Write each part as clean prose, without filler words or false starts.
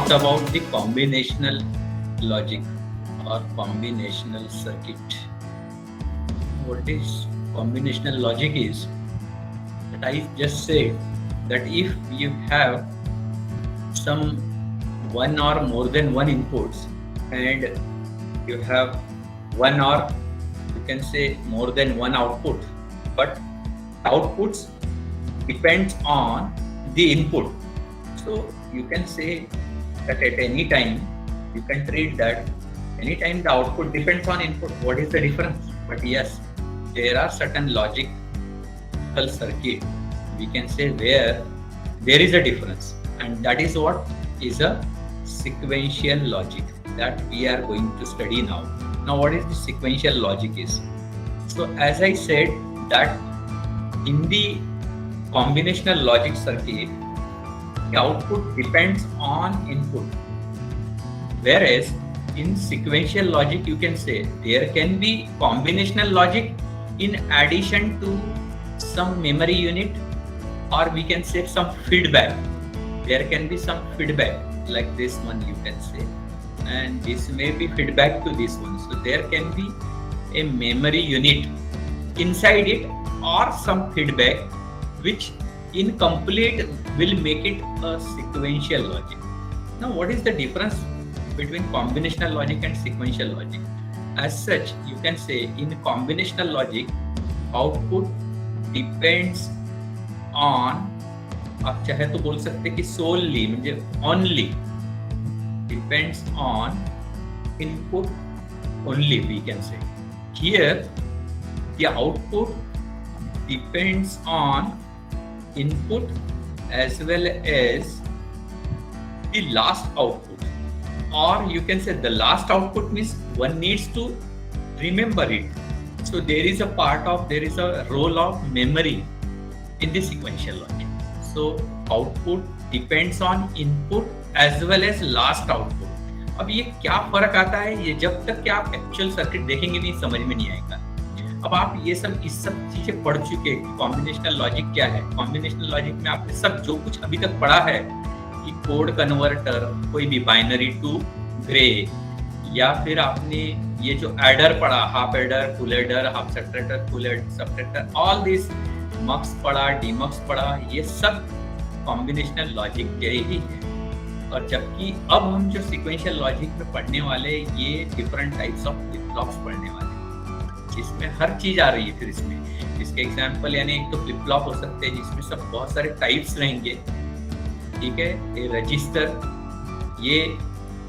talked about the combinational logic or combinational circuit. What is combinational logic is that I just said that if you have some one or more than one inputs and you have one or you can say more than one output, but outputs depends on the input. So you can say that at any time you can treat that anytime the output depends on input. What is the difference? But yes, there are certain logical circuit we can say where there is a difference, and that is what is a sequential logic that we are going to study now. Now, what is the sequential logic is? So as I said that in the combinational logic circuit, the output depends on input, whereas in sequential logic you can say there can be combinational logic in addition to some memory unit, or we can say some feedback. There can be some feedback like this one you can say, and this may be feedback to this one. So there can be a memory unit inside it or some feedback which incomplete will make it a sequential logic. Now, what is the difference between combinational logic and sequential logic? As such, you can say in combinational logic, output depends on, आप चाहे तो बोल सकते कि solely म्हणजे only depends on input only, we can say. Here, the output depends on input as well as the last output, or you can say the last output means one needs to remember it. So there is a role of memory in the sequential logic. So output depends on input as well as last output. अब ये क्या फर्क आता है, ये जब तक कि आप एक्चुअल सर्किट देखेंगे नहीं समझ में नहीं आएगा. अब आप इस सब चीजें पढ़ चुके हैं. कॉम्बिनेशनल लॉजिक क्या है? कॉम्बिनेशनल लॉजिक में आपने सब जो कुछ अभी तक पढ़ा है कि कोड कन्वर्टर, कोई भी बाइनरी टू ग्रे, या फिर आपने ये जो एडर पढ़ा, half adder, full adder, half subtractor, full subtractor, all this mux पढ़ा, डीमक्स पढ़ा, ये सब कॉम्बिनेशनल लॉजिक के ही है. और जबकि अब हम जो सीक्वेंशियल लॉजिक में पढ़ने वाले, ये different types of flip flops पढ़ने वाले, जिसमें हर चीज आ रही है. फिर इसमें इसके एग्जांपल यानी एक तो फ्लिप फ्लॉप हो सकते हैं जिसमें सब बहुत सारे टाइप्स रहेंगे, ठीक है. ये रजिस्टर, ये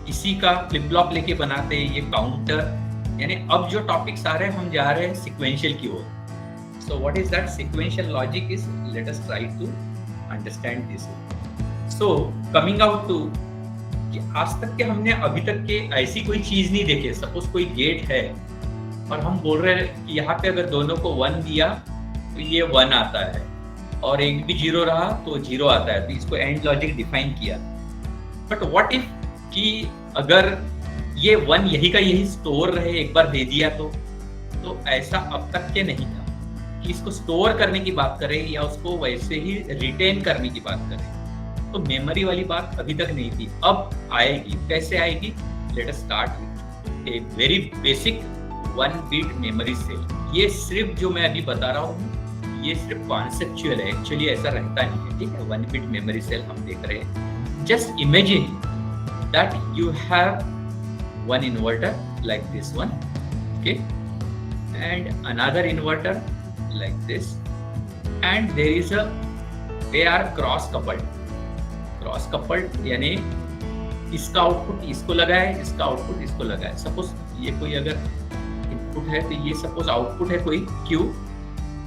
इसी का फ्लिप फ्लॉप लेके बनाते हैं, ये काउंटर. यानी अब जो टॉपिक्स आ रहे हैं हम जा रहे हैं सीक्वेंशियल की ओर. So what is that sequential logic is, let us try to understand this. So coming out to कि आज तक के हमने अभी तक के ऐसी कोई चीज नहीं देखे. सपोज कोई गेट है और हम बोल रहे हैं कि यहाँ पे अगर दोनों को 1 दिया तो ये 1 आता है, और एक भी 0 रहा तो 0 आता है. तो इसको एंड लॉजिक डिफाइन किया. बट व्हाट इफ कि अगर ये 1 यही का यही स्टोर रहे, एक बार दे दिया तो ऐसा अब तक के नहीं था कि इसको स्टोर करने की बात करें या उसको वैसे ही रिटेन करने की बात करें. तो मेमोरी वाली बात अभी तक नहीं थी, अब आएगी. कैसे आएगी? Let us start with a very basic 1 bit memory cell. ये सिर्फ जो मैं अभी बता रहा हूँ ये सिर्फ कॉन्सेप्चुअल है, एक्चुअली ऐसा रहता नहीं है, ठीक है. 1 बिट मेमोरी सेल हम देख रहे हैं. Just imagine that you have 1 inverter like this one, okay, and another inverter like this, and they are cross coupled यानी इसका आउटपुट इसको लगा है, इसका आउटपुट इसको लगा है. सपोज ये कोई अगर इनपुट है तो ये सपोज आउटपुट है कोई Q,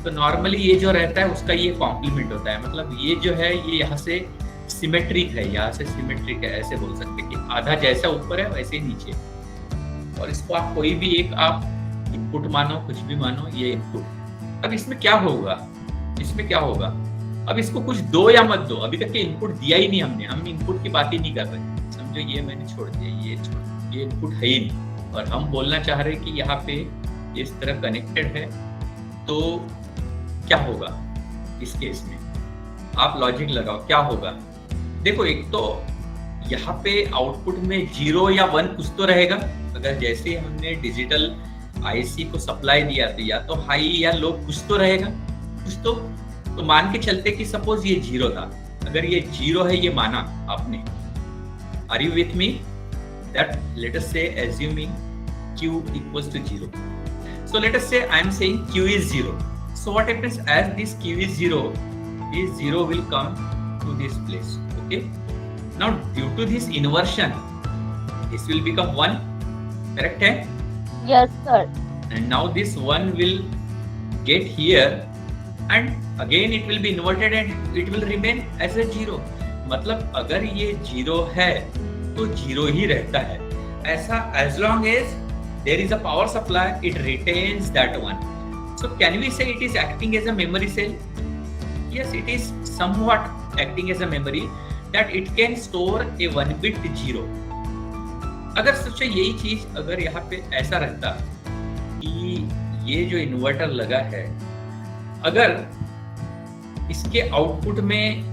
तो नॉर्मली ये जो रहता है उसका ये कॉम्प्लीमेंट होता है. मतलब ये जो है ये यहाँ से सिमेट्रिक है, यहाँ से सिमेट्रिक है, ऐसे बोल सकते हैं कि आधा जैसा ऊपर है वैसे ही नीचे. और इसको आप कोई भी एक आप इनपुट मानो, कुछ भी मानो, ये इनपुट. अब इसमें क्या होगा? अब इसको कुछ दो या मत दो, अभी तक के इनपुट दिया ही नहीं हमने, हम इनपुट की बात ही नहीं कर रहे. समझो ये मैंने छोड़ दिया, ये इनपुट है ही नहीं, और हम बोलना चाह रहे हैं कि यहाँ पे इस तरह कनेक्टेड है. तो क्या होगा इस केस में? आप लॉजिक लगाओ, क्या होगा? देखो, एक तो यहाँ पे आउटपुट में 0 या 1 कुछ तो रहेगा। अगर जैसे हमने डिजिटल आईसी को सप्लाई दिया तो या तो हाई या लो कुछ तो रहेगा, कुछ तो मान के चलते कि सपोज ये 0 था, अगर ये 0 है ये माना आपने, are you with me, that let us say assuming q equals to 0. So let us say I am saying q is 0. So what happens as this q is 0, this 0 will come to this place. Okay. Now due to this inversion, this will become 1. Correct hai? Yes, sir. And now this 1 will get here and again it will be inverted and it will remain as a 0. मतलब अगर ये 0 है तो 0 ही रहता है ऐसा, as long as there is a power supply it retains that one. So can we say it is acting as a memory cell? Yes, it is somewhat acting as a memory that it can store a 1 bit 0. अगर सोचो यही चीज अगर यहाँ पे ऐसा रहता कि ये जो इन्वर्टर लगा है, अगर इसके आउटपुट में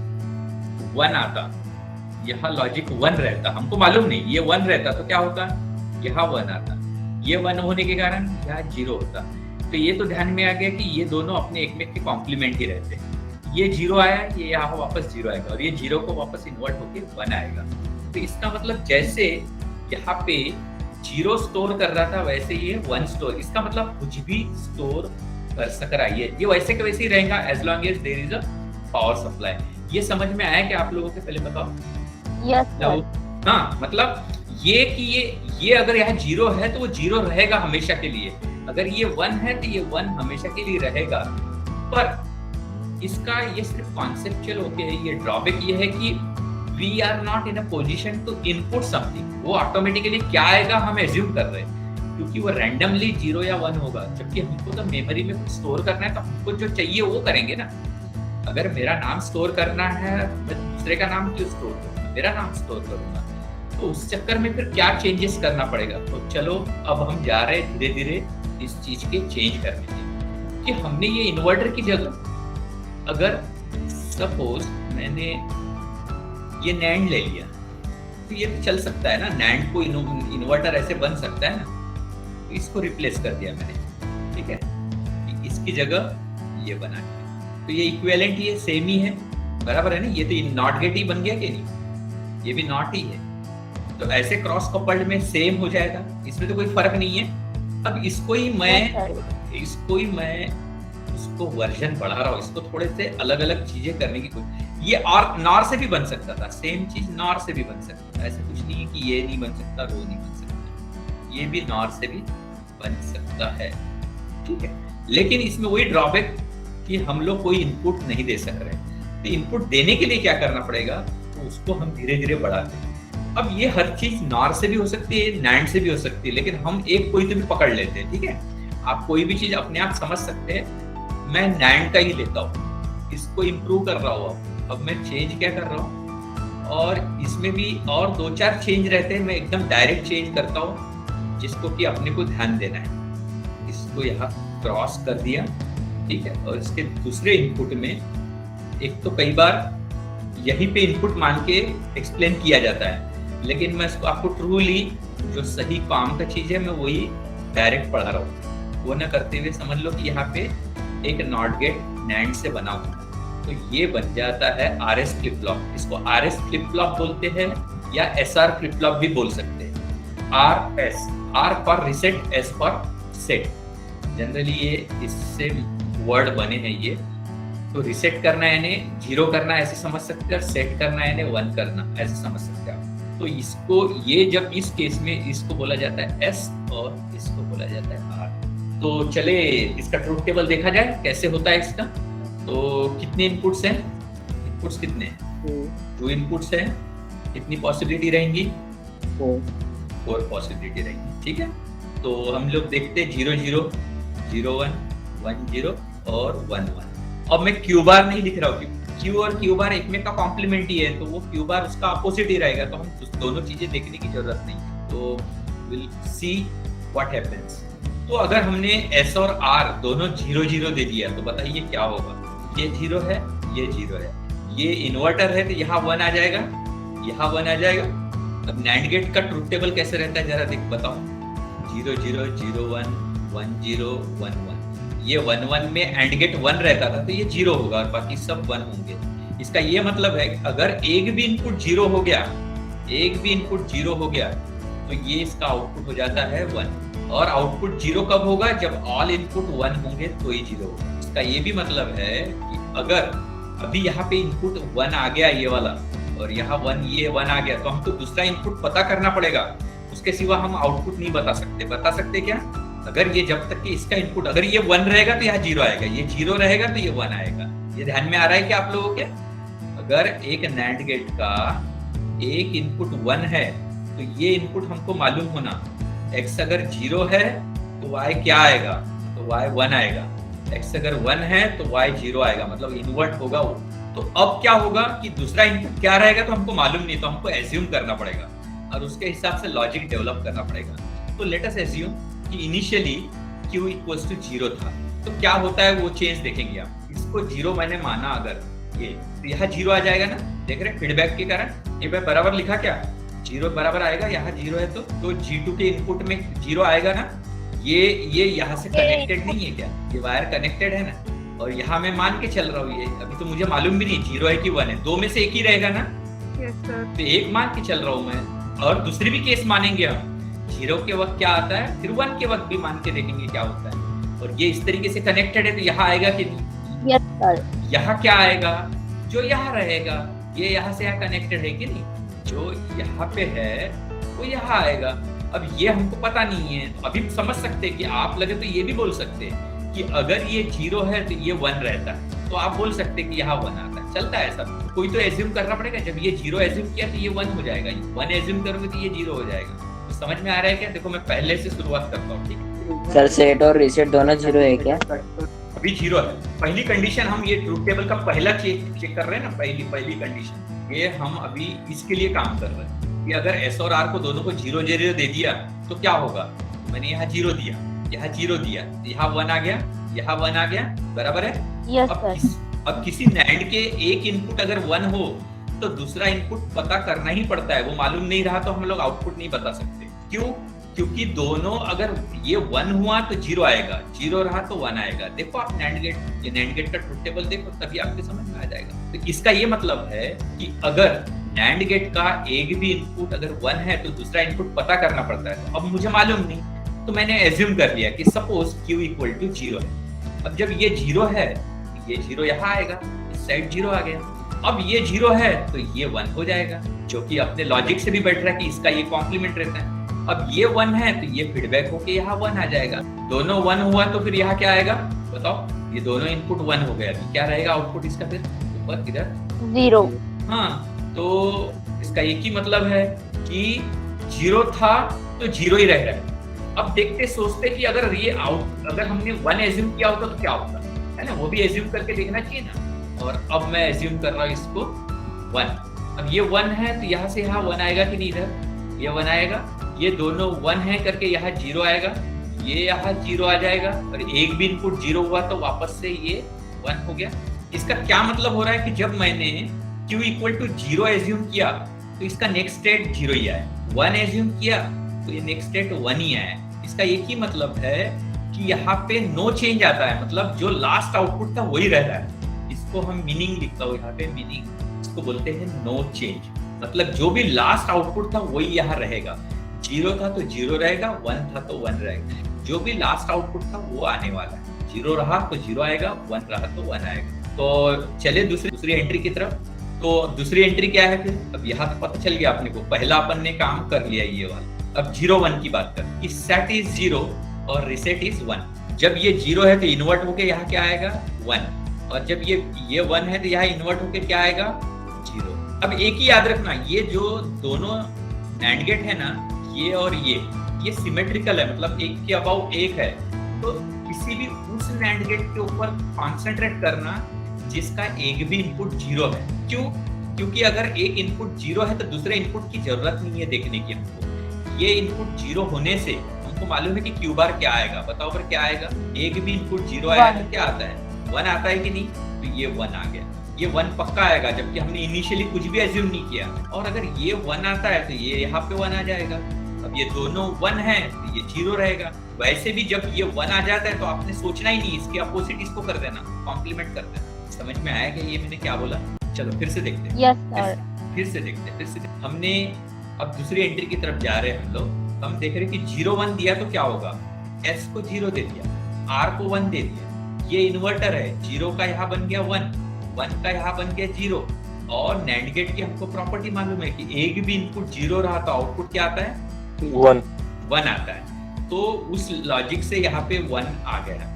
1 आता, यहाँ लॉजिक 1 रहता, हमको मालूम नहीं ये 1 रहता तो क्या होता, यहाँ 1 आता, ये 1 होने के कारण यहाँ 0 होता। तो ये तो ध्यान में आ गया कि ये दोनों अपने एक में के कॉम्प्लीमेंट ही रहते हैं। ये 0 आया, ये यहाँ वापस 0 आएगा और ये 0 को वापस इन्वर्ट होके 1 आएगा। तो इसका मतलब जैसे यहाँ पे 0 स्टोर कर रहा था वैसे ये 1 स्टोर, इसका मतलब कुछ भी स्टोर कर सक रहा है, ये वैसे के वैसे ही रहेगा as long as there is a power supply. ये समझ में आया क्या आप लोगों के, पहले बताओ। Yes sir. हाँ, मतलब ये कि ये अगर यहाँ 0 है तो वो 0 रहेगा हमेशा के लिए, अगर ये 1 है तो ये 1 हमेशा के लिए रहेगा। पर इसका ये सिर्फ कॉन्सेप्चुअल ओके है, ये ड्रॉबैक ये है कि we are not in a position to input something. वो ऑटोमेटिकली क्या आएगा हम एज्यूम कर रहे हैं, क्योंकि वो रैंडमली 0 या 1 होगा, जबकि हमको तो मेमोरी में कुछ स्टोर करना है तो हमको जो चाहिए वो करेंगे ना। अगर मेरा नाम स्टोर करना है, मैं दूसरे का नाम क्यों स्टोर करूंगा, मेरा नाम स्टोर करूंगा। तो उस चक्कर में फिर क्या चेंजेस करना पड़ेगा। तो चलो अब हम जा रहे हैं धीरे धीरे इस चीज के चेंज करने के, कि हमने ये इन्वर्टर की जगह अगर सपोज मैंने ये नैंड ले लिया तो ये तो चल सकता है ना, नैंड को इन्वर्टर ऐसे बन सकता है ना, तो इसको रिप्लेस कर दिया मैंने, ठीक है, इसकी जगह ये बना दिया। तो ये इक्विवेलेंट, ये सेम ही है, बराबर है ना, ये तो नॉट गेट ही बन गया कि नहीं, ये भी नॉट ही है। तो ऐसे क्रॉस कपल्ड में सेम हो जाएगा, इसमें तो कोई फर्क नहीं है। अब इसको ही मैं उसको वर्जन बढ़ा रहा हूँ, इसको थोड़े से अलग अलग चीजें करने की कोशिश। ये और नॉर से भी बन सकता था, सेम चीज नॉर से भी बन सकता था, ऐसे कुछ नहीं है कि ये नहीं बन सकता वो नहीं बन सकता, ये भी नॉर से भी बन सकता है, ठीक है। लेकिन इसमें वही ड्रॉबैक कि हम लोग कोई इनपुट नहीं दे सक रहे, तो इनपुट देने के लिए क्या करना पड़ेगा, तो उसको हम धीरे धीरे बढ़ाते हैं। अब ये हर चीज नॉर से भी हो सकती है, नैंड से भी हो सकती है, लेकिन हम एक कोई तो भी पकड़ लेते हैं, ठीक है। आप कोई भी चीज अपने आप समझ सकते हैं, मैं नैंड का ही लेता हूँ, इसको इम्प्रूव कर रहा हूँ। अब मैं चेंज क्या कर रहा हूँ, और इसमें भी और 2-4 चेंज रहते हैं, मैं एकदम डायरेक्ट चेंज करता हूँ, जिसको कि अपने को ध्यान देना है। इसको यहाँ क्रॉस कर दिया, ठीक है, और इसके दूसरे इनपुट में एक तो कई बार यहीं पे इनपुट मान के एक्सप्लेन किया जाता है, लेकिन मैं इसको आपको ट्रूली जो सही काम का चीज है मैं वही डायरेक्ट पढ़ा रहा हूँ। वो ना करते हुए समझ लो कि यहाँ पे एक नॉट गेट नैंड से बना हुआ, तो ये बन जाता है आरएस फ्लिप फ्लॉप। इसको आरएस फ्लिप फ्लॉप बोलते हैं या एसआर फ्लिप फ्लॉप भी बोल सकते हैं। RS, R for reset, S for set, generally ये इससे वर्ड बने हैं ये। तो रिसेट करना है यानी 0 करना ऐसे समझ सकते हैं, सेट करना है यानी 1 करना ऐसे समझ सकते हैं। तो इसको ये जब इस केस में इसको बोला जाता है एस और इसको बोला जाता है आर। तो चले इसका ट्रूथ टेबल देखा जाए कैसे होता है इसका। तो कितने इनपुट्स हैं, इनपुट्स कितने हैं, 2 इनपुट्स हैं, कितनी पॉसिबिलिटी रहेंगी, 4 पॉसिबिलिटी रहेंगी, ठीक है। तो हम लोग देखते हैं 0 0 0 1 1 0 और 1 1। अब मैं क्यू बार नहीं लिख रहा हूँ, क्यू और क्यू बार एक में का कॉम्प्लीमेंट ही है, तो वो क्यू बार उसका अपोजिट ही रहेगा, तो हम दोनों चीजें देखने की जरूरत नहीं है। तो विल सी व्हाट हैपेंस। तो अगर हमने एस और आर दोनों 0 0 दे दिया तो बताइए क्या होगा। ये 0 है, ये 0 है, ये इन्वर्टर है तो यहाँ 1 आ जाएगा, यहाँ 1 आ जाएगा। अब नैंड गेट का ट्रूथ टेबल कैसे रहता है जरा देख बताओ। 0 0 0 1 1 0 1 1। ये 1 1 में एंड गेट 1 रहता था तो ये 0 होगा और बाकी सब 1 होंगे। इसका ये मतलब है कि अगर एक भी इनपुट 0 हो गया, एक भी इनपुट 0 हो गया तो ये इसका आउटपुट हो जाता है 1। और आउटपुट 0 कब होगा? जब ऑल इनपुट 1 होंगे तो ही 0 होगा। इसका ये भी मतलब है कि अगर अभी यहाँ पे इनपुट 1 आ गया ये वाला और यहाँ 1 ये 1 आ गया तो हमको दूसरा इनपुट पता करना पड़ेगा, उसके सिवा हम आउटपुट नहीं बता सकते। बता सकते क्या? अगर ये जब तक कि इसका इनपुट अगर ये 1 रहेगा तो यहाँ 0 आएगा, ये 0 रहेगा तो ये 1 आएगा। ये ध्यान में आ रहा है क्या आप लोगों के? अगर एक नैंड गेट का एक इनपुट 1 है तो ये इनपुट हमको मालूम होना, x अगर 0 है तो y क्या आएगा? तो y 1 आएगा। x अगर 1 है तो y 0 आएगा, मतलब इन्वर्ट होगा वो। तो अब क्या होगा कि दूसरा इनपुट क्या रहेगा तो हमको मालूम नहीं, तो हमको एज्यूम करना पड़ेगा और उसके हिसाब से लॉजिक डेवलप करना पड़ेगा। तो लेट अस एज्यूम कि इनिशियली q इक्वल्स टू 0 था, तो क्या होता है वो चेंज देखेंगे आप। इसको 0 मैंने माना अगर ये, तो यहाँ 0 आ जाएगा ना, देख रहे फीडबैक के कारण। ये बराबर लिखा क्या? 0 बराबर आएगा, यहाँ 0 है तो G2 के इनपुट में 0 आएगा ना। ये यहाँ से कनेक्टेड नहीं है क्या? ये वायर कनेक्टेड है ना, और यहाँ मैं मान के चल रहा हूँ, ये अभी तो मुझे मालूम भी नहीं 0 है कि 1 है, दो में से एक ही रहेगा ना। तो एक मान के चल रहा हूँ मैं, और दूसरी भी केस मानेंगे हम। 0 के वक्त क्या आता है, फिर 1 के वक्त भी मान के देखेंगे क्या होता है। और ये इस तरीके से कनेक्टेड है तो यहाँ आएगा कि नहीं? Yes sir. यहाँ क्या आएगा? जो यहाँ रहेगा। ये यहाँ से यहाँ कनेक्टेड है कि नहीं? जो यहाँ पे है वो यहाँ आएगा। अब ये हमको पता नहीं है, तो अभी समझ सकते हैं कि आप लगे तो ये भी बोल सकते हैं कि अगर ये 0 है तो ये 1 रहता है, तो आप बोल सकते हैं कि यहाँ 1 आता है। चलता है ऐसा, कोई तो एज्यूम करना पड़ेगा। जब ये 0 एज्यूम किया तो ये 1 हो जाएगा, 1 एज्यूम करोगे तो ये 0 हो जाएगा। तो समझ में आ रहा है क्या? देखो मैं पहले से शुरुआत करता हूँ, ठीक है? सर सेट और रीसेट दोनों 0 है क्या? अभी 0 है। पहली कंडीशन हम ये ट्रूथ टेबल का पहला चेक कर रहे हैं ना, पहली कंडीशन ये हम अभी इसके लिए काम कर रहे हैं कि अगर S और R को दोनों को 0 0 दे दिया तो क्या होगा। मैंने यहाँ 0 दिया, यहाँ 0 दिया, यहाँ 1 आ गया, यहाँ 1 आ गया, बराबर है। यस अब सर। अब किसी नैंड के एक इनपुट अगर 1 हो तो दूसरा इनपुट पता करना ही पड़ता है। वो मालूम नहीं रहा तो हम लोग आउटपुट नहीं बता सकते। क्यों? क्योंकि दोनों अगर ये 1 हुआ तो 0 आएगा, 0 रहा तो 1 आएगा। देखो आप नैंड गेट, ये नैंड गेट का ट्रूथ टेबल देखो, तभी आपके समझ में आ जाएगा। तो इसका ये मतलब है कि अगर नैंड गेट का एक भी इनपुट अगर 1 है तो दूसरा इनपुट पता करना पड़ता है। अब मुझे मालूम नहीं, तो मैंने एज्यूम कर लिया कि सपोज q इक्वल टू 0 है। अब जब ये 0 है, ये 0 यहाँ आएगा, इस साइड 0 आ गया। अब ये 0 है तो ये 1 हो जाएगा, जो कि अपने लॉजिक से भी बैठ रहा है कि इसका ये कॉम्प्लीमेंट रहता है। अब ये 1 है तो ये फीडबैक होके यहाँ 1 आ जाएगा। दोनों 1 हुआ तो फिर यहाँ क्या आएगा बताओ? ये दोनों इनपुट 1 हो गया, क्या रहेगा आउटपुट इसका? फिर ऊपर किधर 0। हाँ, तो इसका एक ही मतलब है कि 0 था तो 0 ही रह रहा है। अब देखते सोचते कि अगर ये अगर हमने 1 एज्यूम किया होता तो क्या होता है ना, वो भी एज्यूम करके देखना चाहिए ना। और अब मैं एज्यूम कर रहा हूँ इसको 1। अब ये 1 है तो यहाँ से यहाँ 1 आएगा कि नहीं? इधर ये 1 आएगा, ये दोनों 1 है करके यहाँ 0 आएगा, ये यहाँ 0 आ जाएगा, और एक भी इनपुट 0 हुआ तो वापस से ये 1 हो गया। इसका क्या मतलब हो रहा है कि जब मैंने q इक्वल टू 0 एज्यूम किया तो इसका नेक्स्ट स्टेट 0 ही आया, 1 एज्यूम किया तो ये नेक्स्ट स्टेट 1 ही आया। इसका एक ही मतलब है कि यहाँ पे नो चेंज आता है, मतलब जो लास्ट आउटपुट था वही रह रहा है। इसको हम मीनिंग लिखता हूँ यहाँ पे, मीनिंग इसको बोलते हैं नो चेंज। मतलब जो भी लास्ट आउटपुट था वही यहाँ रहेगा। 0 था तो 0 रहेगा, 1 था तो 1 रहेगा। जो भी लास्ट आउटपुट था वो आने वाला है। 0 रहा तो 0 आएगा, 1 रहा तो 1 आएगा। तो चलिए दूसरी एंट्री की तरफ। तो दूसरी एंट्री क्या है फिर? अब यहाँ तो पता चल गया अपने को, पहला अपन ने काम कर लिया ये वाला। अब 0 1 की बात कर कि सेट इज 0 और रिसेट इज 1। जब ये 0 है तो इन्वर्ट होके यहाँ क्या आएगा 1, और जब ये 1 है तो यहाँ इन्वर्ट होके क्या आएगा 0। अब एक ही याद रखना, ये जो दोनों नैंड गेट है ना, ये और ये सिमेट्रिकल है, मतलब एक के अबाउ एक है। तो किसी भी उस नैंड गेट के ऊपर कॉन्सेंट्रेट करना जिसका एक भी इनपुट 0 है। क्यों? क्योंकि अगर एक इनपुट 0 है तो दूसरे इनपुट की जरूरत नहीं है देखने की हमको। ये इनपुट 0 होने से हमको मालूम है कि क्यू बार क्या आएगा। बताओ पर क्या आएगा? एक भी इनपुट 0 आया तो क्या आता है 1 आता है कि नहीं? तो ये 1 आ गया। ये 1 पक्का आएगा, जबकि हमने इनिशियली कुछ भी एज्यूम नहीं किया। और अगर ये 1 आता है तो ये यहाँ पे 1 आ जाएगा। अब ये दोनों 1 है तो ये 0 रहेगा। वैसे भी जब ये 1 आ जाता है तो आपने सोचना ही नहीं, इसके अपोजिट इसको कर देना, कॉम्प्लीमेंट कर देना। समझ में आया कि ये मैंने क्या बोला? चलो फिर से देखते हैं। Yes, sir. फिर से देखते हैं। हमने अब दूसरी एंट्री की तरफ जा रहे हैं हम लोग। हम देख रहे हैं कि 0 1 दिया तो क्या होगा, S को 0 दे दिया, R को 1 दे दिया। ये इन्वर्टर है, 0 का यहाँ बन गया 1, 1 का यहाँ बन गया 0। और नैंड गेट की हमको प्रॉपर्टी मालूम है कि एक भी इनपुट 0 रहा तो आउटपुट क्या आता है? 1 आता है। तो उस लॉजिक से यहाँ पे 1 आ गया।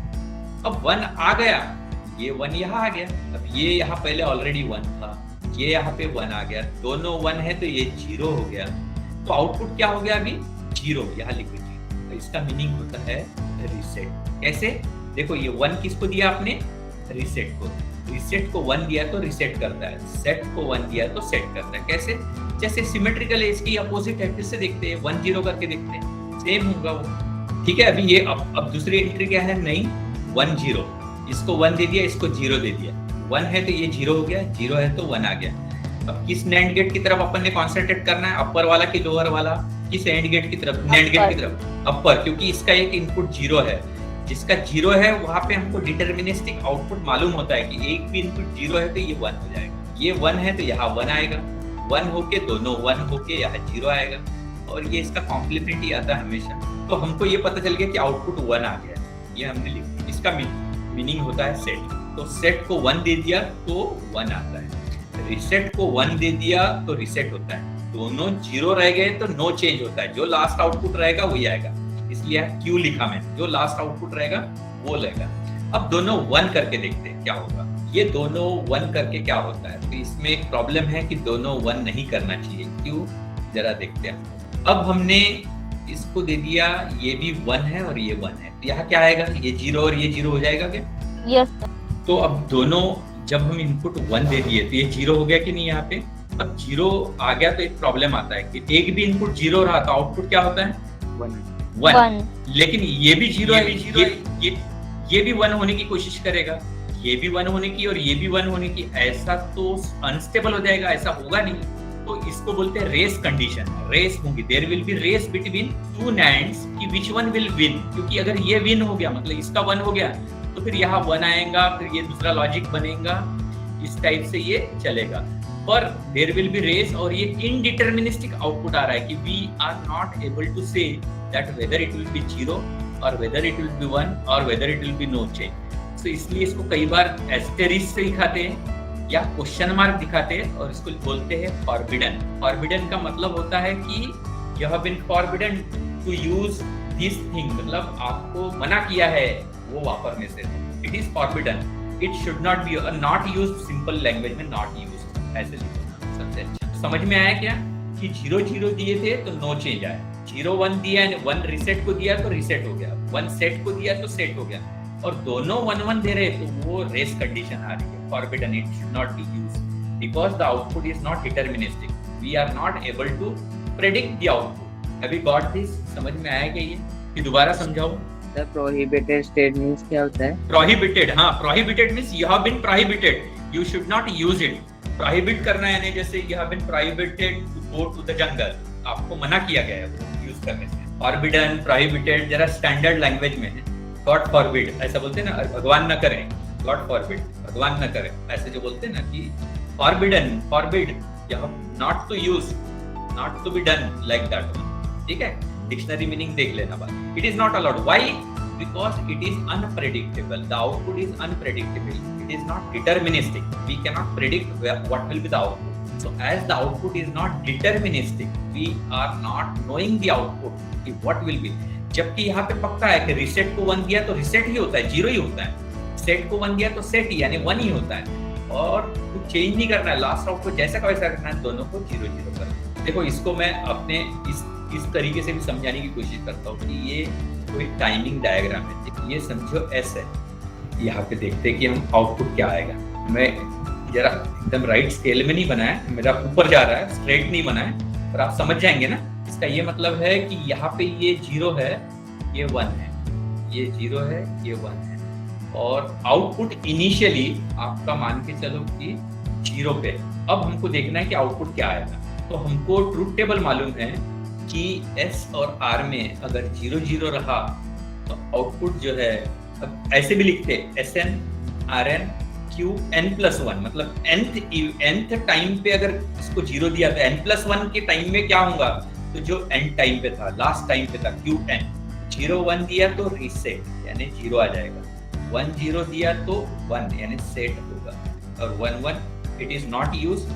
अब 1 आ गया, ये 1 यहाँ आ गया। अब ये यहाँ पहले ऑलरेडी 1 था, ये यहाँ पे 1 आ गया, दोनों 1 है तो ये 0 हो गया। तो आउटपुट क्या हो गया अभी? 0। यहाँ लिखो 0। तो इसका मीनिंग होता है रीसेट। कैसे? देखो ये 1 किसको दिया आपने? रीसेट को। रीसेट को 1 दिया तो रीसेट करता है, सेट को 1 दिया तो सेट करता है। कैसे? जैसे सिमेट्रिकल है, इसकी अपोजिट है। फिर से देखते हैं, 1 0 करके देखते हैं, सेम होगा वो। ठीक है, अभी ये अब दूसरी एंट्री क्या है? नहीं, 1 0। इसको 1 दे दिया, इसको 0 दे दिया। 1 है तो ये 0 हो गया, 0 है तो 1 आ गया। अब किस नैंड गेट की तरफ अपन ने कॉन्सेंट्रेट करना है? अपर वाला कि लोअर वाला? किस एंड गेट की तरफ? नैंड गेट की तरफ, अपर, क्योंकि इसका एक इनपुट 0 है। जिसका 0 है वहां पे हमको डिटरमिनिस्टिक आउटपुट मालूम होता है कि एक भी इनपुट 0 है तो ये 1 हो जाएगा। ये 1 है तो यहाँ 1 आएगा, 1 होके दोनों 1 होके यहाँ 0 आएगा। और ये इसका कॉम्प्लीमेंट ही आता है हमेशा। तो हमको ये पता चल गया कि आउटपुट 1 आ गया, ये हमने लिखा। इसका मीनिंग होता है सेट। तो सेट को 1 दे दिया तो 1 आता है, रीसेट को 1 दे दिया तो रीसेट होता है। दोनों 0 रह गए तो नो चेंज होता है, जो लास्ट आउटपुट रहेगा वही आएगा। इसलिए क्यू लिखा मैंने, जो लास्ट आउटपुट रहेगा वो रहेगा। अब दोनों 1 करके देखते हैं क्या होगा। ये दोनों 1 करके क्या होता है? तो इसमें एक प्रॉब्लम है कि दोनों 1 नहीं करना चाहिए। क्यों? जरा देखते हैं। अब हमने इसको दे दिया, ये भी 1 है और ये 1 है, तो यहाँ क्या आएगा? ये 0 और ये 0 हो जाएगा क्या? Yes, sir. तो अब दोनों, जब हम इनपुट 1 दे दिए तो ये 0 हो गया कि नहीं? यहाँ पे अब 0 आ गया तो एक प्रॉब्लम आता है कि एक भी इनपुट 0 रहा तो आउटपुट क्या होता है? 1। लेकिन ये भी 0 है, ये भी 1 होने की कोशिश करेगा, ये भी 1 होने की और ये भी 1 होने की। ऐसा तो अनस्टेबल हो जाएगा, ऐसा होगा नहीं। तो इसको बोलते हैं रेस कंडीशन। रेस होगी, there will be race between 2 NANDs कि विच वन विल विन। क्योंकि अगर ये विन हो गया मतलब इसका 1 हो गया तो फिर यहाँ 1 आएगा, फिर ये दूसरा लॉजिक बनेगा, इस टाइप से ये चलेगा। पर देयर विल बी रेस और ये इनडिटरमिनिस्टिक आउटपुट आ रहा है कि we are not able to say that whether it will be 0 और वेदर इट विल बी 1 और whether it will be no change. तो इसलिए इसको कई बार एस्टेरिस्क से दिखाते हैं या क्वेश्चन मार्क दिखाते हैं और इसको बोलते हैं फॉरबिडन। फॉरबिडन का मतलब होता है कि you have been forbidden to use this thing, मतलब आपको मना किया है वो वापरने से। It is forbidden, it should not be, not use, simple language में नॉट यूज, ऐसे लिखना सबसे अच्छा। समझ में आया क्या कि 0 0 दिए थे तो नो चेंज आया, 0 1 दिया, 1 रीसेट को दिया तो रीसेट हो गया, 1 सेट को दिया तो सेट हो गया, और दोनों 1 1 दे रहे तो वो रेस कंडीशन आ रही है। Forbidden, it should not be used because the output is not deterministic. We are not able to predict the output. Have you got this? समझ में आया क्या ये? कि दोबारा समझाओ। The prohibited state means क्या होता है? Prohibited, हाँ, prohibited means you have been prohibited. You should not use it. Prohibit करना है, यानी जैसे you have been prohibited to go to the jungle. आपको मना किया गया है वो यूज करने से। Forbidden, prohibited जरा स्टैंडर्ड लैंग्वेज में है। God forbid ऐसा बोलते हैं ना, भगवान न करें, God forbid, भगवान न करे, ऐसे जो बोलते हैं ना कि forbidden, forbid, you have not to use, not to be done like that one. ठीक है, डिक्शनरी मीनिंग देख लेना बात। It is not allowed. Why? Because it is unpredictable. The output is unpredictable. It is not deterministic. We cannot predict what will be the output. So as the output is not deterministic, we are not knowing the output, what will be. जबकि यहाँ पे पक्का है कि reset को 1 दिया तो reset ही होता है, 0 ही होता है। सेट को 1 दिया तो सेट ही यानी 1 ही होता है, और कुछ चेंज नहीं करना है। लास्ट आउटपुट जैसा का वैसा रखना है, दोनों को 0 0 करना। देखो इसको मैं अपने इस तरीके से भी समझाने की कोशिश करता हूँ कि ये कोई टाइमिंग डायग्राम है। ये समझो S है, यहाँ पे देखते हैं कि हम आउटपुट क्या आएगा। मैं जरा एकदम राइट स्केल में नहीं बनाया, मेरा ऊपर जा रहा है, स्ट्रेट नहीं बनाया, पर आप समझ जाएंगे ना। इसका ये मतलब है कि यहाँ पे ये 0 है, ये 1 है, ये 0 है, ये 1 है, और आउटपुट इनिशियली आपका मान के चलो कि 0 पे। अब हमको देखना है कि आउटपुट क्या आएगा। तो हमको ट्रूथ टेबल मालूम है कि S और R में अगर 0 0 रहा तो आउटपुट जो है, अब ऐसे भी लिखते SN RN QN+1, मतलब nth टाइम पे अगर इसको 0 दिया तो n+1 के टाइम में क्या होगा, तो जो n टाइम पे था, लास्ट टाइम पे था QN, 0 1 दिया तो रीसेट यानी 0 आ जाएगा, 1 0 दिया तो 1 यानी सेट होगा, और 1 1 इट इज नॉट यूज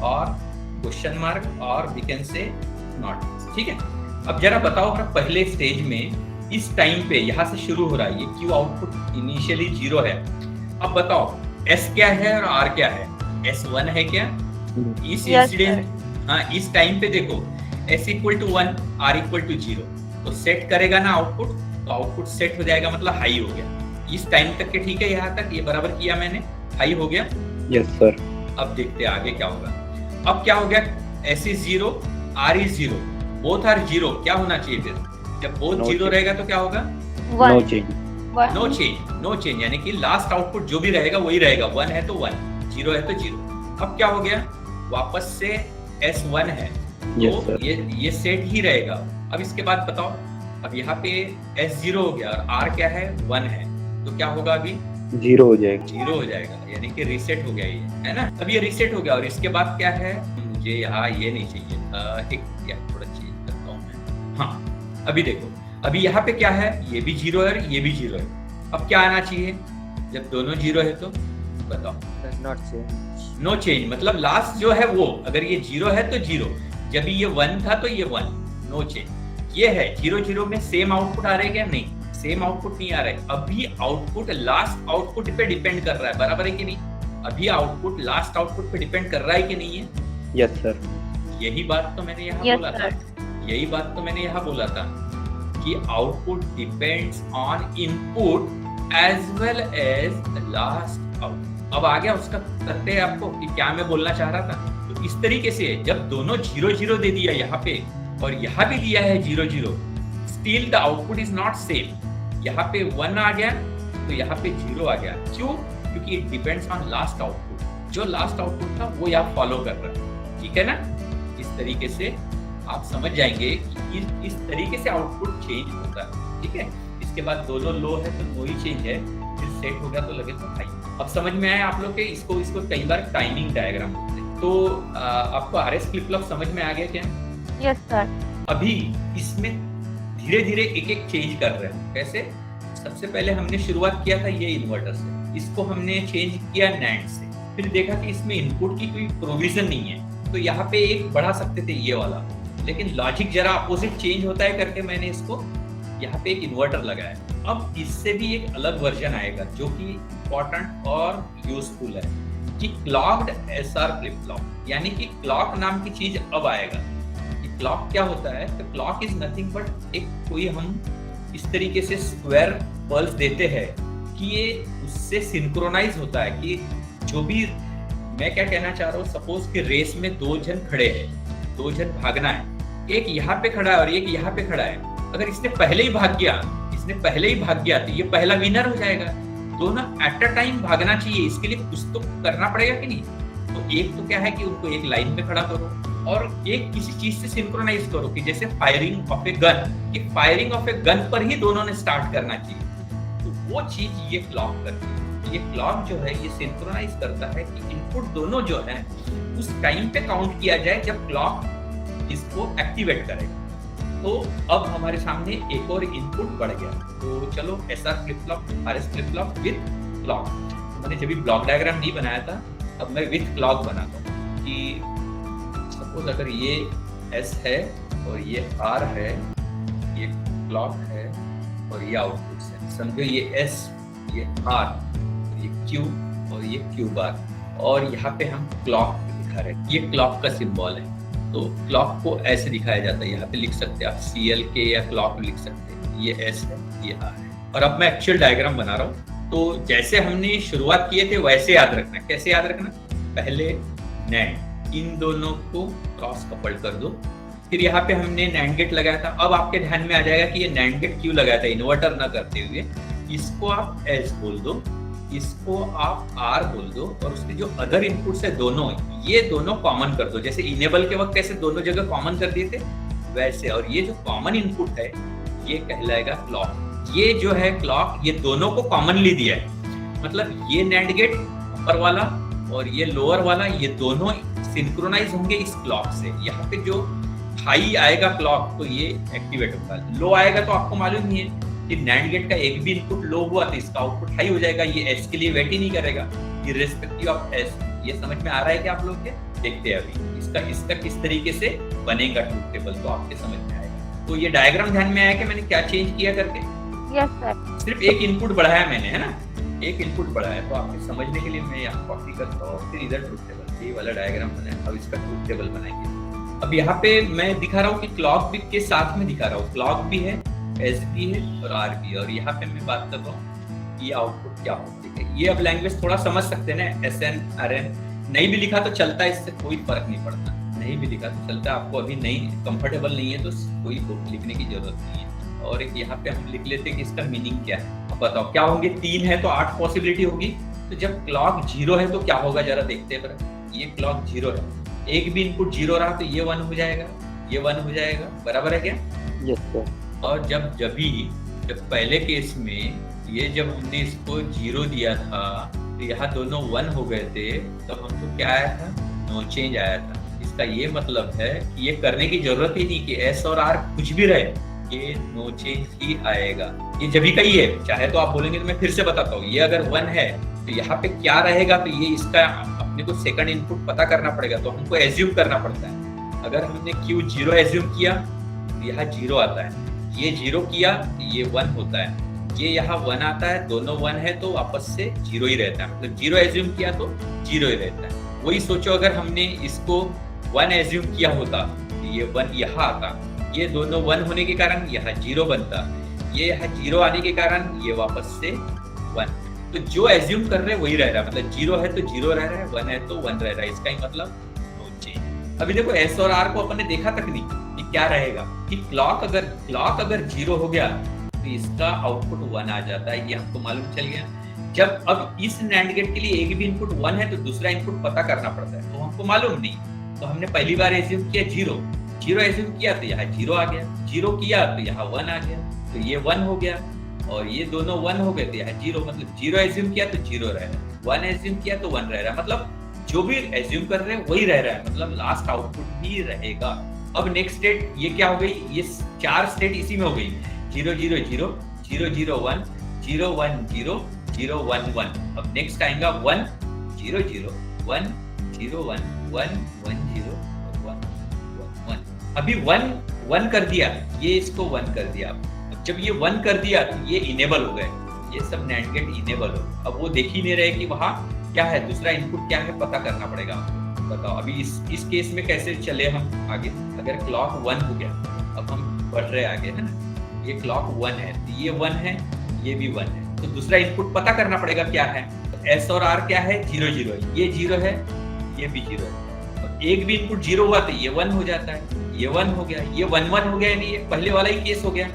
और क्वेश्चन मार्क और वी कैन से नॉट। ठीक है, अब जरा बताओ अपना पहले स्टेज में इस टाइम पे यहाँ से शुरू हो रहा है, ये Q आउटपुट इनिशियली 0 है। अब बताओ S क्या है और R क्या है? S 1 है क्या इस इंसिडेंट? हाँ, इस टाइम पे देखो S = 1 R = 0, तो सेट करेगा ना आउटपुट, तो आउटपुट सेट हो जाएगा, मतलब हाई हो गया। इस टाइम तक के ठीक है, यहाँ तक ये बराबर किया मैंने, हाई हो गया। Yes sir. अब देखते हैं आगे क्या होगा। अब क्या हो गया, S is 0 R is 0, both are 0, क्या होना चाहिए फिर? जब बोथ 0 रहेगा तो क्या होगा? No change. नो चेंज यानी कि लास्ट आउटपुट जो भी रहेगा वही रहेगा, 1 है तो 1, 0 है तो 0। अब क्या हो गया, वापस से S 1 है तो ये सेट ही रहेगा। अब इसके बाद बताओ, अब यहाँ पे S 0 हो गया और R क्या है, 1 है, तो क्या होगा, अभी 0 हो जाएगा। 0 हो जाएगा यानी कि रीसेट हो गया ये, है ना। अब ये रीसेट हो गया और इसके बाद क्या है, मुझे यहाँ ये नहीं चाहिए, एक थोड़ा चेंज करता हूँ मैं। हाँ, अभी देखो, अभी यहाँ पे क्या है, ये भी 0 है और ये भी 0 है। अब क्या आना चाहिए जब दोनों 0 है, तो बताओ। नो चेंज मतलब लास्ट जो है वो, अगर ये 0 है तो 0, जब ये 1 था तो ये 1, नो चेंज। ये है 0 0 में सेम आउटपुट आ रहा है क्या? नहीं, सेम आउटपुट नहीं आ रहा है। अभी आउटपुट लास्ट आउटपुट पे डिपेंड कर रहा है, बराबर है कि नहीं? अभी आउटपुट लास्ट आउटपुट पे डिपेंड कर रहा है कि नहीं है? Yes sir. यही बात तो मैंने यहाँ बोला था, यही बात तो मैंने यहाँ बोला था कि output depends on input as well as last output. अब आ गया उसका करते हैं आपको कि क्या मैं बोलना चाह रहा था। तो इस तरीके से जब दोनों 0 0 दे दिया यहाँ पे और यहाँ भी दिया है 0 0, still the output is not same. यहाँ पे 1 आ गया तो यहाँ पे 0 आ गया, क्यों? क्योंकि it depends on last output, जो लास्ट आउटपुट था वो यहाँ फॉलो कर रहा है। ठीक है ना, इस तरीके से आप समझ जाएंगे कि इस तरीके से आउटपुट चेंज होता है। ठीक है, इसके बाद दोनों लो है तो नो ही चेंज है, फिर सेट हो गया तो लगे तो हाई। अब समझ में आया आप लोग के? इसको कई बार टाइमिंग डायग्राम बोलते हैं। तो आपको RS फ्लिप फ्लॉप समझ में आ गया क्या? Yes sir. अभी इसमें धीरे धीरे एक एक चेंज कर रहे हैं। कैसे? सबसे पहले हमने शुरुआत किया था ये इन्वर्टर से, इसको हमने चेंज किया NAND से, फिर देखा कि इसमें इनपुट की कोई प्रोविजन नहीं है तो यहाँ पे एक बढ़ा सकते थे ये वाला, लेकिन लॉजिक जरा अपोजिट चेंज होता है करके मैंने इसको यहाँ पे एक इन्वर्टर लगाया। अब इससे भी एक अलग वर्जन आएगा जो कि इम्पोर्टेंट और यूजफुल है कि क्लॉक्ड SR फ्लिप फ्लॉप, यानी कि क्लॉक नाम की चीज अब आएगा। कि क्लॉक क्या होता है, तो क्लॉक इज नथिंग बट एक कोई हम इस तरीके से स्क्वायर पल्स देते हैं कि ये उससे सिंक्रोनाइज होता है कि जो भी मैं क्या कहना चाह रहा हूँ, सपोज कि रेस में 2 जन खड़े हैं, 2 जन भागना है, एक यहाँ पे खड़ा है और एक यहाँ पे खड़ा है। अगर इसने पहले ही भाग गया तो ये पहला विनर हो जाएगा। दोनों एट अ टाइम भागना चाहिए, इसके लिए कुछ तो करना पड़ेगा कि नहीं? तो एक तो क्या है कि उनको एक लाइन में खड़ा करो और एक किसी चीज से सिंक्रोनाइज करो कि जैसे फायरिंग ऑफ ए गन, कि फायरिंग ऑफ ए गन पर ही दोनों ने स्टार्ट करना चाहिए। तो वो चीज ये क्लॉक करती है। ये क्लॉक जो है ये सिंक्रोनाइज करता है कि इनपुट दोनों जो है उस टाइम पे काउंट किया जाए जब क्लॉक इसको एक्टिवेट करेगा। तो अब हमारे सामने एक और इनपुट बढ़ गया। तो चलो SR flip flop, RS flip flop with clock. मैंने जब भी ब्लॉक डायग्राम नहीं बनाया था, अब मैं विद क्लॉक बनाता हूँ कि सपोज अगर ये S है और ये R है, ये क्लॉक है और ये आउटपुट है। समझो ये S, ये R, ये Q और ये Q बार, और यहाँ पे हम क्लॉक दिखा रहे हैं। ये क्लॉक का सिंबल है। तो क्लॉक को ऐसे दिखाया जाता है, यहाँ पे लिख सकते हैं आप CLK या क्लॉक लिख सकते हैं। ये S है, ये R है। और अब मैं एक्चुअल डायग्राम बना रहा हूँ। तो जैसे हमने शुरुआत किए थे वैसे याद रखना। कैसे याद रखना? पहले NAND, इन दोनों को क्रॉस कपल्ड कर दो। फिर यहाँ पे हमने NAND गेट लगाया था। अब आपके ध्यान में आ जाएगा कि ये NAND गेट क्यों लगाया था इन्वर्टर ना करते हुए, इसको आप एस बोल दो, इसको आप आर बोल दो, और उसके जो अदर इनपुट्स है दोनों, ये दोनों कॉमन कर दो। जैसे इनेबल के वक्त कैसे दोनों जगह कॉमन कर दिए थे वैसे, और ये जो कॉमन इनपुट है ये कहलाएगा क्लॉक। ये जो है क्लॉक, ये दोनों को कॉमनली दिया है, मतलब ये नैंड गेट ऊपर वाला और ये लोअर वाला, ये दोनों सिंक्रोनाइज होंगे इस क्लॉक से। यहाँ पे जो हाई आएगा क्लॉक तो ये एक्टिवेट होगा, लो आएगा तो आपको मालूम ही है कि नैंड गेट का एक भी इनपुट लो हुआ तो इसका आउटपुट हाई हो जाएगा, ये एस के लिए वेट ही नहीं करेगा इर्रेस्पेक्टिव ऑफ एस। ये समझ में आ रहा है कि आप लोग के? देखते हैं अभी इसका किस तरीके से बनेगा ट्रूथ टेबल, तो आपके समझ में आएगा। तो ये डायग्राम ध्यान में आया कि मैंने क्या चेंज किया करके? Yes sir. सिर्फ एक इनपुट बढ़ाया मैंने, है ना, एक इनपुट बढ़ाया। तो आपके समझने के लिए मैं यहाँ कॉपी करता हूँ और फिर इधर ट्रूथ टेबल, ये वाला डायग्राम बनाया। अब इसका ट्रूथ टेबल बनाएंगे। अब यहाँ पे मैं दिखा रहा हूँ कि क्लॉक भी के साथ में दिखा रहा हूँ, क्लॉक भी है, एस भी है और आर भी है। और यहाँ पे मैं बात कर रहा हूँ ये आउटपुट क्या होती है। ये अब लैंग्वेज थोड़ा समझ सकते हैं ना, एस एन आर एन नहीं भी लिखा तो चलता है, इससे कोई फर्क नहीं पड़ता, नहीं भी लिखा तो चलता है। आपको अभी नहीं कंफर्टेबल नहीं है तो कोई लिखने की जरूरत नहीं है। और एक यहाँ पे हम लिख लेते हैं कि इसका मीनिंग क्या है। अब बताओ क्या होंगे, 3 है तो 8 पॉसिबिलिटी होगी। तो जब क्लॉक 0 है तो क्या होगा जरा देखते हैं बराबर। ये क्लॉक 0 है, एक भी इनपुट 0 रहा तो ये 1 हो जाएगा, ये 1 हो जाएगा, बराबर है क्या? Yes sir. और जब पहले केस में ये जब हमने इसको 0 दिया था तो यहाँ दोनों 1 हो गए थे, तो हमको क्या आया था? नो चेंज आया था। इसका ये मतलब है कि ये करने की जरूरत ही नहीं कि एस और आर कुछ भी रहे, ये नो चेंज ही आएगा। ये जब ही का ही है, चाहे तो आप बोलेंगे तो मैं फिर से बताता हूँ। ये अगर 1 है तो यहाँ पे क्या रहेगा, तो ये इसका अपने को सेकंड इनपुट पता करना पड़ेगा, तो हमको एज्यूम करना पड़ता है। अगर हमने Q0 एज्यूम किया तो यहाँ 0 आता है, ये 0 किया तो ये 1 होता है, ये यहाँ 1 आता है, दोनों 1 है तो आपस से 0 ही रहता है। मतलब 0 एज्यूम किया तो 0 ही रहता है। वही सोचो अगर हमने इसको 1 एज्यूम किया होता तो ये 1 यहाँ आता, ये दोनों 1 होने के कारण यहाँ 0 बनता, ये यहाँ 0 आने के कारण ये वापस से 1। तो जो एज्यूम कर रहे हैं वही रह रहा है, मतलब 0 है तो 0 रह रहा है, 1 है तो 1 रह रहा है। इसका ही मतलब नो चेंज। अभी देखो एस और आर को अपन ने देखा तक नहीं कि क्या रहेगा, कि क्लॉक अगर 0 हो गया तो इसका आउटपुट 1 आ जाता है, ये हमको मालूम चल गया। जब अब इस नैंड गेट के लिए एक भी इनपुट 1 है तो दूसरा इनपुट पता करना पड़ता है, तो हमको मालूम नहीं, तो हमने पहली बार एज्यूम किया 0 एज्यूम किया तो यहाँ 0 आ गया, 0 किया तो यहाँ 1 आ गया, तो ये 1 हो गया, और ये दोनों 1 हो गए तो यहाँ 0, मतलब 0 एज्यूम किया तो 0 रह रहा है, 1 एज्यूम किया तो 1 रह रहा है, मतलब जो भी एज्यूम कर रहे हैं वही रह रहा है, मतलब लास्ट आउटपुट ही रहेगा। अब नेक्स्ट स्टेट ये क्या हो गई, ये 4 स्टेट इसी में हो गई, 0 0 0 0 0 1 0 1 0 0 1 1। अब नेक्स्ट आएगा 1 0 0 1 0 1 1 1 0 1 1 1। अभी 1 कर दिया, ये इसको 1 कर दिया। अब जब ये 1 कर दिया तो ये इनेबल हो गए, ये सब नैंड गेट इनेबल हो। अब वो देख ही नहीं रहे कि वहाँ क्या है, दूसरा इनपुट क्या है पता करना पड़ेगा। बताओ अभी इस केस में कैसे चले हम आगे। अगर क्लॉक 1 हो गया, अब हम बढ़ रहे आगे, है ना, ये क्लॉक 1 है तो ये 1 है, ये भी 1 है, तो दूसरा इनपुट पता करना पड़ेगा क्या है। एस और आर क्या है, 0 0 है, ये 0 है, ये भी 0 है, तो एक भी इनपुट 0 हुआ तो ये 1 हो जाता है, ये 1 हो गया, ये 1 1 हो गया, यानी ये पहले वाला ही केस हो गया,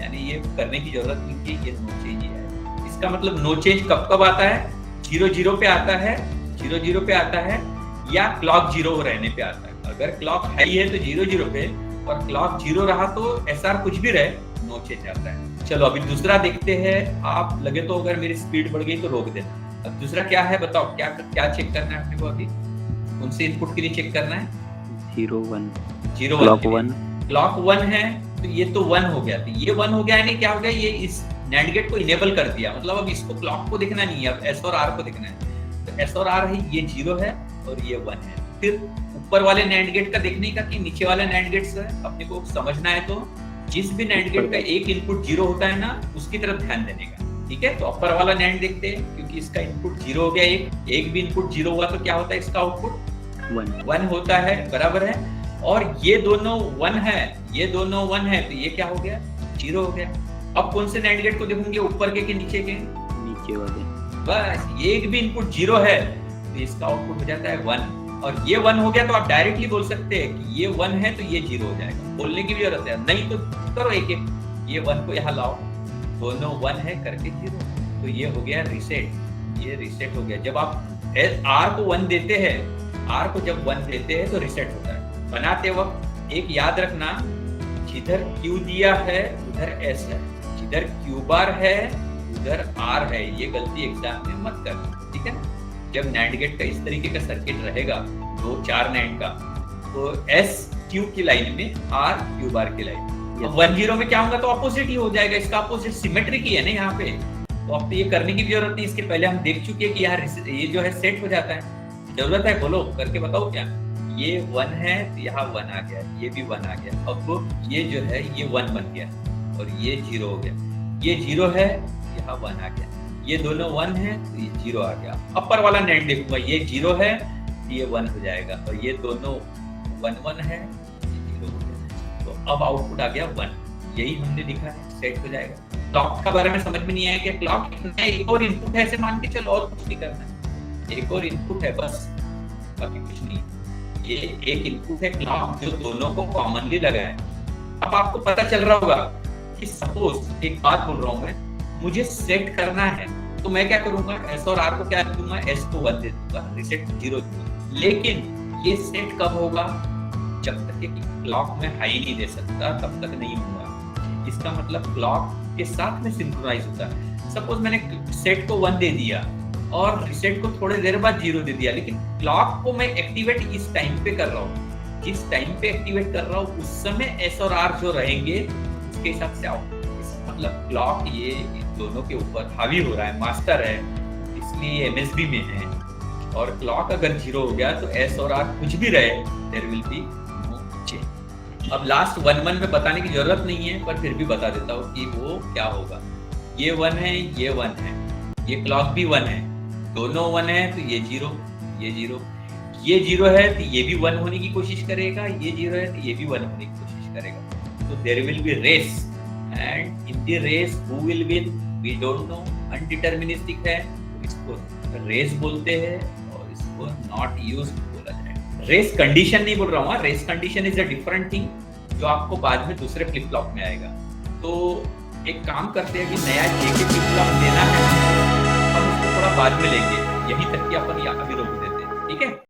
यानी ये करने की जरूरत नहीं कि ये नो चेंज ही है। इसका मतलब नो चेंज कब कब आता है, 0 0 पे आता है, 0 0 पे आता है, या क्लॉक 0 रहने पे आता है। अगर क्लॉक हाई है तो 0 0 पे, और क्लॉक 0 रहा तो एसआर कुछ भी रहे नो चेंज आता है। चलो अभी दूसरा देखते हैं, आप लगे तो अगर मेरी स्पीड बढ़ गई तो रोक देना। अब दूसरा क्या है बताओ, क्या चेक करना है अपने को, अभी कौन से इनपुट के लिए चेक करना है, 0 1 क्लॉक 1 है तो ये तो 1 हो गया, तो ये 1 हो गया, यानी क्या हो गया, ये इस नैंड गेट को इनेबल कर दिया, मतलब अब इसको क्लॉक को देखना नहीं है, अब एस और आर को देखना है। तो एस और आर है, ये 0 है और ये 1 है। फिर ऊपर वाले नैंड गेट का देखने का कि नीचे वाला नैंड गेट से अपने को समझना है, तो जिस भी नैंड गेट का एक इनपुट 0 होता है ना, उसकी तरफ ध्यान देने का, ठीक है। तो अपर वाला नैंड देखते हैं, क्योंकि इसका इनपुट 0 हो गया, एक भी इनपुट 0 हुआ तो क्या होता है, इसका आउटपुट 1 होता है, बराबर है। और ये दोनों 1 है, ये दोनों 1 है, तो ये क्या हो गया, 0 हो गया। अब कौन से नैंड गेट को देखोगे, ऊपर के नीचे के, नीचे वाले, बस एक भी इनपुट 0 है तो इसका आउटपुट हो जाता है 1, और ये 1 हो गया तो आप डायरेक्टली बोल सकते हैं कि ये 1 है तो ये 0 हो जाएगा, बोलने की भी जरूरत है नहीं, तो करो एक एक, ये 1 को यहाँ लाओ, दोनों 1 है करके 0, तो ये हो गया रीसेट, ये रीसेट हो गया। जब आप R को 1 देते हैं, R को जब 1 देते हैं तो रीसेट होता है। बनाते वक्त एक याद रखना, जिधर Q दिया है उधर S है, जिधर Q बार है उधर R है, ये गलती एग्जाम में मत कर, ठीक है। जब NAND गेट का इस तरीके का सर्किट रहेगा, 2-4 NAND का, तो S Q की लाइन में, R Q बार की लाइन में। 1-0 में क्या होगा, तो ऑपोजिट ही हो जाएगा, इसका ऑपोजिट सिमेट्रिक ही है ना यहाँ पे, तो अब तो ये करने की भी जरूरत नहीं। इसके पहले हम देख चुके हैं कि यार ये जो है सेट हो जाता है। जरूरत है, बोलो करके बताओ क्या। ये 1 है तो यहाँ 1 आ गया, ये भी 1 आ गया, अब ये जो है ये 1 बन गया और ये 0 हो गया, ये 0 है यहाँ 1 आ गया, ये दोनों 1 है तो ये 0 आ गया। अपर वाला नेट देखूंगा, ये 0 है ये 1 हो जाएगा, और ये दोनों 1-1 है, ये 0 हो गया। तो अब आउटपुट आ गया 1, यही हमने लिखा है, सेट हो जाएगा। क्लॉक का बारे में समझ में नहीं आया कि क्लॉक एक और इनपुट है, ऐसे मान के चलो, और कुछ नहीं करना है, एक और इनपुट है बस, बाकी कुछ नहीं। ये एक इनपुट है क्लॉक, जो दोनों को कॉमनली लगा है। अब आपको पता चल रहा होगा कि सपोज एक बात बोल रहा हूं मैं, मुझे सेट करना है तो मैं क्या करूंगा, एस और आर को क्या दूंगा, एस को 1 दे दूंगा, रीसेट 0 दूंगा। लेकिन ये सेट कब होगा, जब तक कि क्लॉक में हाई नहीं दे सकता तब तक नहीं होगा। इसका मतलब क्लॉक के साथ में सिंक्रोनाइज होता है। सपोज मैंने सेट को 1 दे दिया और रीसेट को थोड़ी देर बाद 0 दे दिया, लेकिन क्लॉक को मैं एक्टिवेट इस टाइम पे कर रहा हूँ, जिस टाइम पे एक्टिवेट कर रहा हूँ उस समय एस और आर जो रहेंगे उसके हिसाब से आओ। मतलब क्लॉक ये दोनों के ऊपर हावी हो रहा है, मास्टर है, इसलिए एमएसबी में है। और क्लॉक अगर 0 हो गया तो एस और आर कुछ भी रहे, there will be no change. अब लास्ट 1-1 में बताने की जरूरत नहीं है, पर फिर भी बता देता हूँ कि वो क्या होगा। ये 1 है, ये 1 है, ये क्लॉक भी 1 है, दोनों 1 है तो ये 0, ये 0, ये 0 है तो ये भी 1 होने की कोशिश करेगा, ये 0 है तो ये भी 1 होने की कोशिश करेगा। तो there will be race, and in the race who will win we don't know, undeterministic है, तो इसको रेस बोलते हैं और इसको नॉट यूज बोला जाए। रेस कंडीशन नहीं बोल रहा हूँ, race condition is a different thing, जो आपको बाद में दूसरे फ्लिप फ्लॉप में आएगा। तो एक काम करते हैं कि नया जेके फ्लिप फ्लॉप देना है, हम उसको थोड़ा बाद में लेंगे, यहीं तक कि अपन अभी रोक देते हैं, ठीक है।